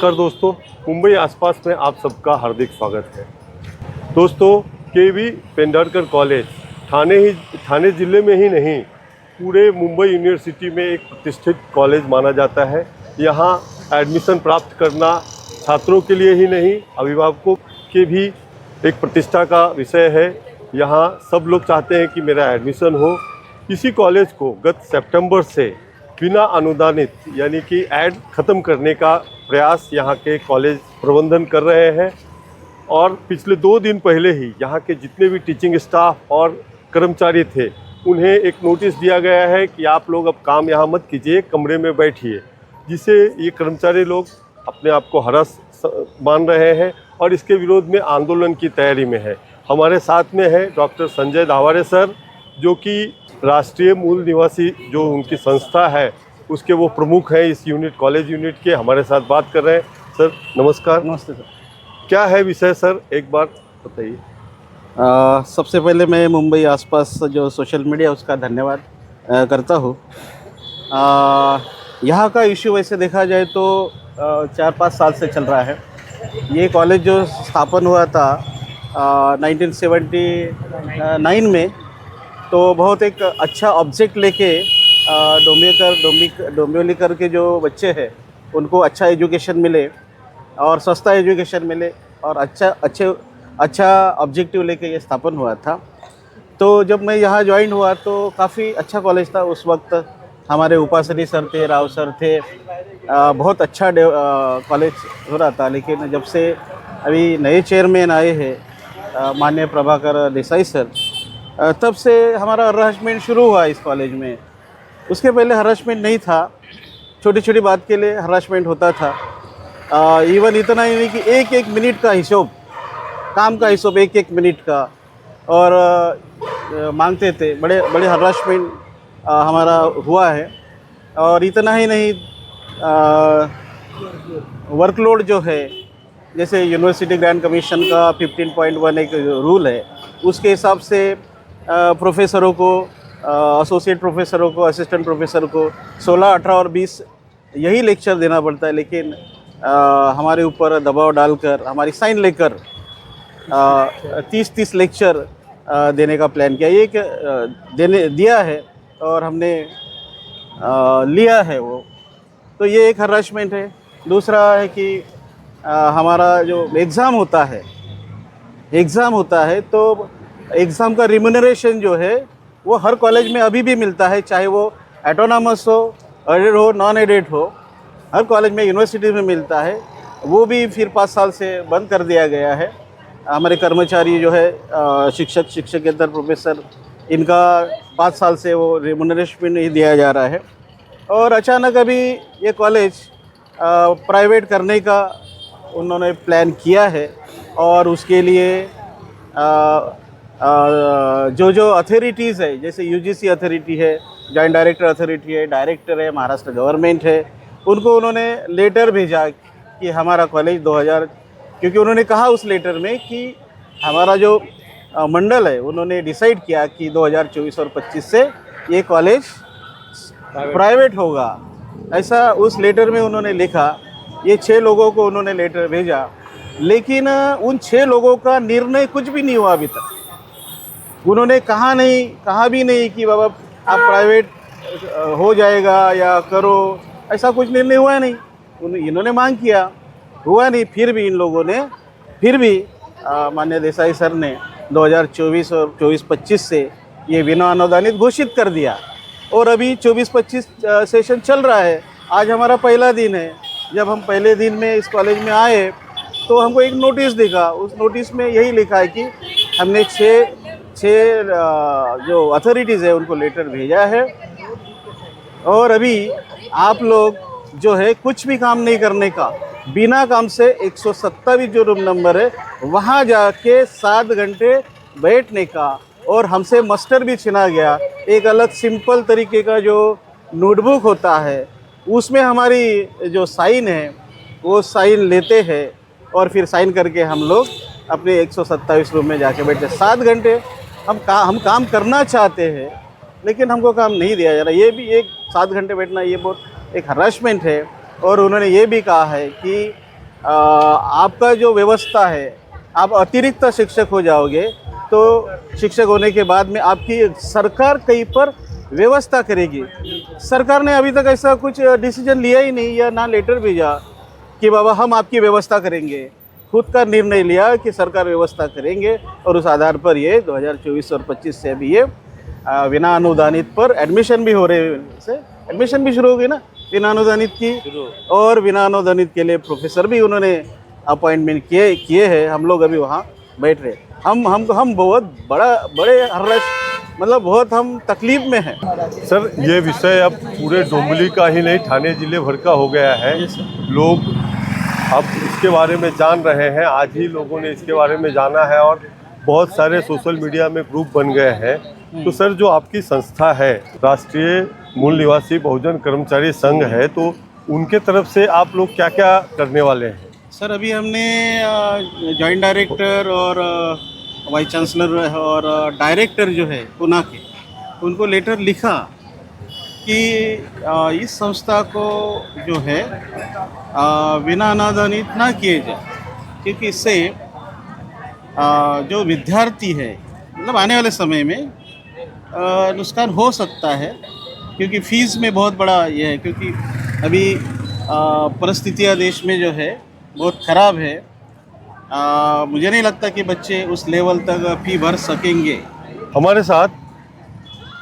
नमस्कार दोस्तों, मुंबई आसपास में आप सबका हार्दिक स्वागत है। दोस्तों, केवी पेंढारकर कॉलेज ठाणे ज़िले में ही नहीं, पूरे मुंबई यूनिवर्सिटी में एक प्रतिष्ठित कॉलेज माना जाता है। यहाँ एडमिशन प्राप्त करना छात्रों के लिए ही नहीं, अभिभावकों के भी एक प्रतिष्ठा का विषय है। यहाँ सब लोग चाहते हैं कि मेरा एडमिशन हो। इसी कॉलेज को गत सितंबर से बिना अनुदानित यानी कि ऐड ख़त्म करने का प्रयास यहाँ के कॉलेज प्रबंधन कर रहे हैं। और पिछले 2 दिन पहले ही यहाँ के जितने भी टीचिंग स्टाफ और कर्मचारी थे, उन्हें एक नोटिस दिया गया है कि आप लोग अब काम यहाँ मत कीजिए, कमरे में बैठिए। जिसे ये कर्मचारी लोग अपने आप को हरास मान रहे हैं और इसके विरोध में आंदोलन की तैयारी में है। हमारे साथ में है डॉक्टर संजय दावारे सर, जो कि राष्ट्रीय मूल निवासी जो उनकी संस्था है उसके वो प्रमुख हैं इस कॉलेज यूनिट के। हमारे साथ बात कर रहे हैं। सर नमस्कार। नमस्ते सर। क्या है विषय सर, एक बार बताइए। सबसे पहले मैं मुंबई आसपास जो सोशल मीडिया उसका धन्यवाद करता हूँ। यहाँ का इश्यू वैसे देखा जाए तो 4-5 साल से चल रहा है। ये कॉलेज जो स्थापन हुआ था 1979 में, तो बहुत एक अच्छा ऑब्जेक्ट लेके डोंबिवलीकर के जो बच्चे हैं उनको अच्छा एजुकेशन मिले और सस्ता एजुकेशन मिले और अच्छा ऑब्जेक्टिव लेके ये स्थापन हुआ था। तो जब मैं यहाँ ज्वाइन हुआ तो काफ़ी अच्छा कॉलेज था। उस वक्त हमारे उपासनी सर थे, राव सर थे, बहुत अच्छा कॉलेज हो रहा था। लेकिन जब से अभी नए चेयरमैन आए हैं माननीय प्रभाकर देसाई सर, तब से हमारा हरासमेंट शुरू हुआ इस कॉलेज में। उसके पहले हरासमेंट नहीं था, छोटी छोटी बात के लिए हरासमेंट होता था। इवन इतना ही नहीं कि एक मिनट का हिसाब, काम का हिसाब 1 मिनट का, और मांगते थे। बड़े हरासमेंट हमारा हुआ है। और इतना ही नहीं, वर्कलोड जो है, जैसे यूनिवर्सिटी ग्रांट कमीशन का 15.1 एक रूल है, उसके हिसाब से प्रोफेसरों को, एसोसिएट प्रोफेसरों को, असिस्टेंट प्रोफेसर को 16, 18 और 20 यही लेक्चर देना पड़ता है। लेकिन हमारे ऊपर दबाव डालकर, हमारी साइन लेकर 30 लेक्चर देने का प्लान किया। ये दिया है और हमने लिया है वो, तो ये एक हरासमेंट है। दूसरा है कि हमारा जो एग्ज़ाम होता है तो एग्ज़ाम का रिम्यूनरेशन जो है वो हर कॉलेज में अभी भी मिलता है, चाहे वो ऑटोनॉमस हो, एडेड हो, नॉन एडेड हो, हर कॉलेज में, यूनिवर्सिटी में मिलता है। वो भी फिर 5 साल से बंद कर दिया गया है। हमारे कर्मचारी जो है, शिक्षकेतर प्रोफेसर, इनका 5 साल से वो रिम्यूनरेशन नहीं दिया जा रहा है। और अचानक अभी ये कॉलेज प्राइवेट करने का उन्होंने प्लान किया है। और उसके लिए जो अथॉरिटीज़ है, जैसे यूजीसी अथॉरिटी है, जॉइंट डायरेक्टर अथॉरिटी है, डायरेक्टर है, महाराष्ट्र गवर्नमेंट है, उनको उन्होंने लेटर भेजा कि हमारा कॉलेज 2000, क्योंकि उन्होंने कहा उस लेटर में कि हमारा जो मंडल है उन्होंने डिसाइड किया कि 2024 और 25 से ये कॉलेज प्राइवेट होगा। ऐसा उस लेटर में उन्होंने लिखा। ये 6 लोगों को उन्होंने लेटर भेजा, लेकिन उन 6 लोगों का निर्णय कुछ भी नहीं हुआ अभी तक। उन्होंने कहा भी नहीं कि बाबा आप प्राइवेट हो जाएगा या करो, ऐसा कुछ निर्णय हुआ नहीं। इन्होंने मांग किया, हुआ नहीं। फिर भी इन लोगों ने माननीय देसाई सर ने 2024 और 24-25 से ये बिना अनुदानित घोषित कर दिया। और अभी 24-25 सेशन चल रहा है। आज हमारा पहला दिन है। जब हम पहले दिन में इस कॉलेज में आए तो हमको एक नोटिस दिखा। उस नोटिस में यही लिखा है कि हमने 6 जो अथॉरिटीज़ है उनको लेटर भेजा है, और अभी आप लोग जो है कुछ भी काम नहीं करने का, बिना काम से 127 जो रूम नंबर है वहाँ जाके 7 घंटे बैठने का, और हमसे मास्टर भी छीना गया। एक अलग सिंपल तरीके का जो नोटबुक होता है उसमें हमारी जो साइन है वो साइन लेते हैं, और फिर साइन करके हम लोग अपने 127 रूम में जाके बैठते। 7 घंटे हम काम करना चाहते हैं, लेकिन हमको काम नहीं दिया जा रहा। ये भी एक 7 घंटे बैठना, ये बहुत एक हरासमेंट है। और उन्होंने ये भी कहा है कि आपका जो व्यवस्था है, आप अतिरिक्त शिक्षक हो जाओगे तो शिक्षक होने के बाद में आपकी सरकार कहीं पर व्यवस्था करेगी। सरकार ने अभी तक ऐसा कुछ डिसीजन लिया ही नहीं या ना लेटर भेजा कि बाबा हम आपकी व्यवस्था करेंगे। खुद का निर्णय लिया कि सरकार व्यवस्था करेंगे और उस आधार पर ये 2024 और 25 से अभी ये बिना अनुदानित पर एडमिशन भी हो रहे हैं। एडमिशन भी शुरू हो गई ना बिना अनुदानित की, और बिना अनुदानित के लिए प्रोफेसर भी उन्होंने अपॉइंटमेंट किए हैं। हम लोग अभी वहाँ बैठ रहे, हम बहुत बड़े हर्ष, मतलब बहुत हम तकलीफ में हैं। सर ये विषय अब पूरे डोंबिवली का ही नहीं, ठाणे जिले भर का हो गया है। लोग अब इसके बारे में जान रहे हैं, आज ही लोगों ने इसके बारे में जाना है और बहुत सारे सोशल मीडिया में ग्रुप बन गए हैं। तो सर जो आपकी संस्था है राष्ट्रीय मूल निवासी बहुजन कर्मचारी संघ है, तो उनके तरफ से आप लोग क्या क्या करने वाले हैं? सर अभी हमने जॉइंट डायरेक्टर और वाइस चांसलर और डायरेक्टर जो है पुणे के, उनको लेटर लिखा कि इस संस्था को जो है बिना अनुदानित ना किए जाए, क्योंकि इससे जो विद्यार्थी है मतलब आने वाले समय में नुकसान हो सकता है, क्योंकि फीस में बहुत बड़ा ये है, क्योंकि अभी परिस्थितियाँ देश में जो है बहुत ख़राब है। मुझे नहीं लगता कि बच्चे उस लेवल तक फ़ी भर सकेंगे। हमारे साथ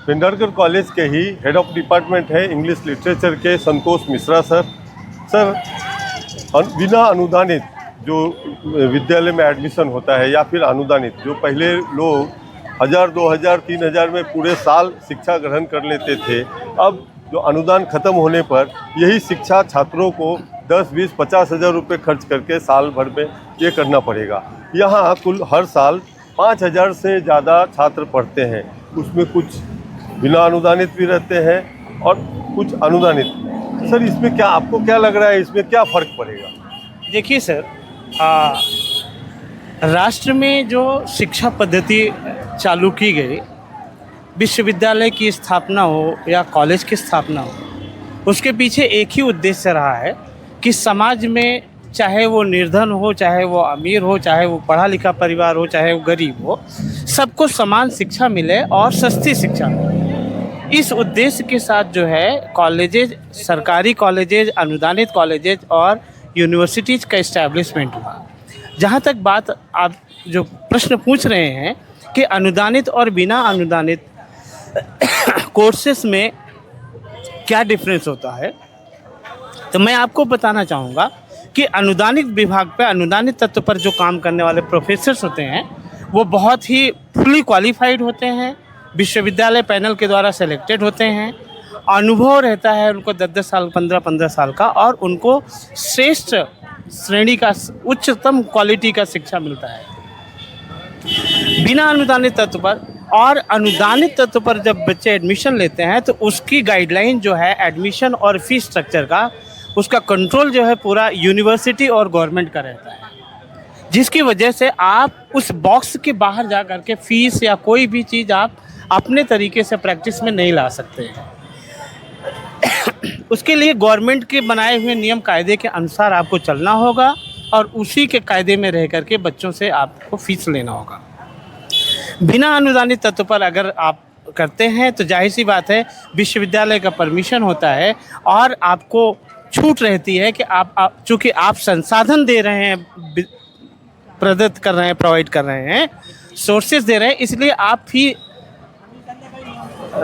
पेंडारकर कॉलेज के ही हेड ऑफ डिपार्टमेंट है इंग्लिश लिटरेचर के संतोष मिश्रा सर। बिना अनुदानित जो विद्यालय में एडमिशन होता है या फिर अनुदानित, जो पहले लोग 1000, 2000, 3000 में पूरे साल शिक्षा ग्रहण कर लेते थे, अब जो अनुदान खत्म होने पर यही शिक्षा छात्रों को 10, 20, 50 हज़ार रुपये खर्च करके साल भर में ये करना पड़ेगा। यहाँ कुल हर साल 5000 से ज़्यादा छात्र पढ़ते हैं, उसमें कुछ बिना अनुदानित भी रहते हैं और कुछ अनुदानित। सर इसमें क्या आपको क्या लग रहा है, इसमें क्या फ़र्क पड़ेगा? देखिए सर, राष्ट्र में जो शिक्षा पद्धति चालू की गई, विश्वविद्यालय की स्थापना हो या कॉलेज की स्थापना हो, उसके पीछे एक ही उद्देश्य रहा है कि समाज में चाहे वो निर्धन हो, चाहे वो अमीर हो, चाहे वो पढ़ा लिखा परिवार हो, चाहे वो गरीब हो, सबको समान शिक्षा मिले और सस्ती शिक्षा मिले। इस उद्देश्य के साथ जो है कॉलेजेज, सरकारी कॉलेजेज, अनुदानित कॉलेजेज और यूनिवर्सिटीज़ का इस्टेब्लिशमेंट हुआ। जहाँ तक बात आप जो प्रश्न पूछ रहे हैं कि अनुदानित और बिना अनुदानित कोर्सेस में क्या डिफरेंस होता है, तो मैं आपको बताना चाहूँगा कि अनुदानित विभाग पे, अनुदानित तत्व पर जो काम करने वाले प्रोफेसर्स होते हैं वो बहुत ही फुली क्वालिफाइड होते हैं, विश्वविद्यालय पैनल के द्वारा सेलेक्टेड होते हैं, अनुभव रहता है उनको 10-10 साल, 15-15 साल का, और उनको श्रेष्ठ श्रेणी का उच्चतम क्वालिटी का शिक्षा मिलता है। बिना अनुदानित तत्व पर और अनुदानित तत्व पर जब बच्चे एडमिशन लेते हैं तो उसकी गाइडलाइन जो है एडमिशन और फीस स्ट्रक्चर का, उसका कंट्रोल जो है पूरा यूनिवर्सिटी और गवर्नमेंट का रहता है, जिसकी वजह से आप उस बॉक्स के बाहर जा कर के फीस या कोई भी चीज़ आप अपने तरीके से प्रैक्टिस में नहीं ला सकते हैं। उसके लिए गवर्नमेंट के बनाए हुए नियम कायदे के अनुसार आपको चलना होगा और उसी के कायदे में रह करके बच्चों से आपको फीस लेना होगा। बिना अनुदानित तत्व पर अगर आप करते हैं तो जाहिर सी बात है विश्वविद्यालय का परमिशन होता है और आपको छूट रहती है कि आप चूँकि आप संसाधन दे रहे हैं, प्रदत्त कर रहे हैं, प्रोवाइड कर रहे हैं, सोर्सेज दे रहे हैं, इसलिए आप फी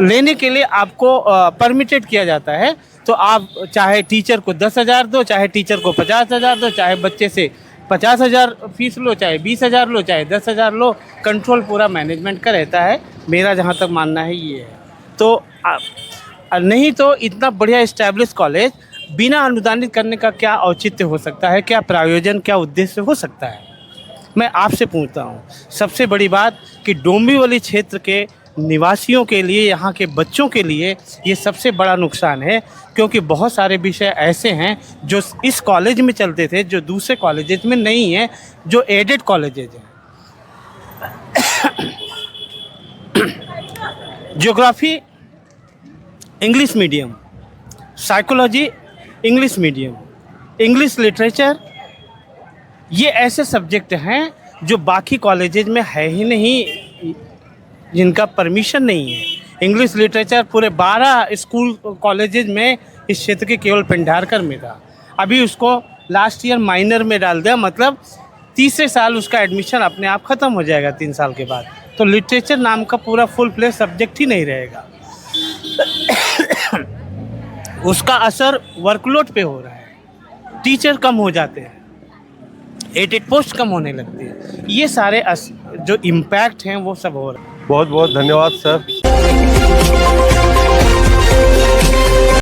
लेने के लिए आपको परमिटेड किया जाता है। तो आप चाहे टीचर को 10,000 दो, चाहे टीचर को 50,000 दो, चाहे बच्चे से 50,000 फीस लो, चाहे 20,000 लो, चाहे 10,000 लो, कंट्रोल पूरा मैनेजमेंट का रहता है। मेरा जहाँ तक मानना है ये है। तो नहीं तो इतना बढ़िया इस्टेब्लिश कॉलेज बिना अनुदानित करने का क्या औचित्य हो सकता है, क्या प्रायोजन, क्या उद्देश्य हो सकता है? मैं आपसे पूछता हूँ। सबसे बड़ी बात कि डोंबिवली क्षेत्र के निवासियों के लिए, यहाँ के बच्चों के लिए ये सबसे बड़ा नुकसान है, क्योंकि बहुत सारे विषय ऐसे हैं जो इस कॉलेज में चलते थे जो दूसरे कॉलेजेज में नहीं है, जो एडेड कॉलेजेज हैं। Geography English medium, psychology English medium, English literature ये ऐसे सब्जेक्ट हैं जो बाकी कॉलेजेज में है ही नहीं, जिनका परमिशन नहीं है। इंग्लिश लिटरेचर पूरे 12 स्कूल कॉलेजेज में इस क्षेत्र के केवल पेंढारकर में था। अभी उसको लास्ट ईयर माइनर में डाल दिया, मतलब तीसरे साल उसका एडमिशन अपने आप ख़त्म हो जाएगा 3 साल के बाद। तो लिटरेचर नाम का पूरा फुल फ्लेज सब्जेक्ट ही नहीं रहेगा। उसका असर वर्कलोड पे हो रहा है, टीचर कम हो जाते हैं, एडेड पोस्ट कम होने लगती है। ये सारे जो इम्पैक्ट हैं वो सब हो रहे हैं। बहुत बहुत धन्यवाद सर।